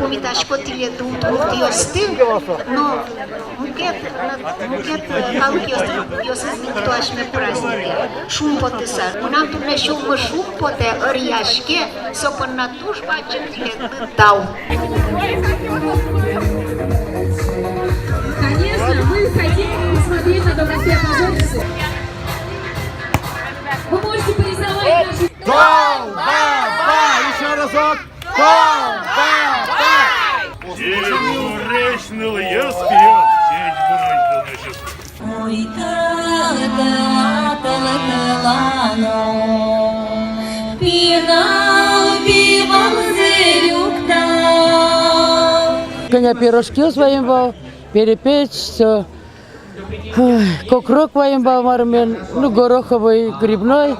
mitás kotilie tuutiosti, но мукет алкиос извинтуашме праздники. Шумпотесар. Нам тут не шумпоте орияшке, сопон на туш бачен тау. Конечно, мы хотим посмотреть на доброте пожалуйста. Вы можете порисовать наши... Тол-ба-ба! Еще разок! Тол-ба-ба! День буречный я спел, день буречный сейчас. Ой, кала-кала-кала-кала-но, пинал-пивал зелюкта. Коня пирожки своим бал, перепечь, все. Кокрок воим бал мармен, ну гороховый, грибной,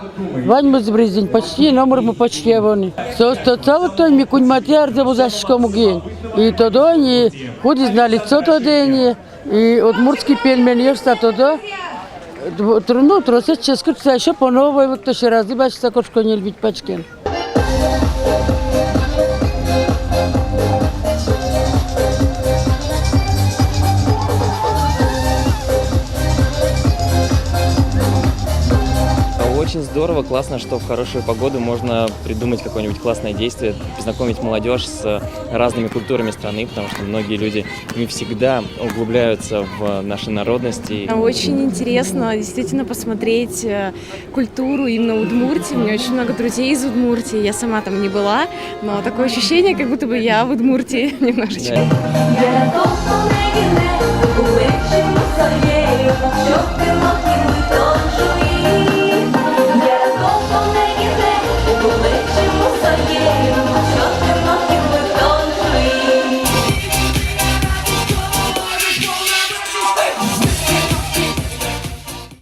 ваньму с бризень, почти, номер мы почти вони. Со целый той ми кунь матьяр за бузашкому гень. И тогда они ходи знали, что то день, и удмуртский пельмень ешься тогда. Ну, тросет ческаться еще по новой, вот то ще раз, бачится, кошко не любить пачкен. Очень здорово, классно, что в хорошую погоду можно придумать какое-нибудь классное действие, познакомить молодежь с разными культурами страны, потому что многие люди не всегда углубляются в наши народности. Очень интересно действительно посмотреть культуру именно Удмуртии. У меня очень много друзей из Удмуртии, я сама там не была, но такое ощущение, как будто бы я в Удмуртии немножечко. Я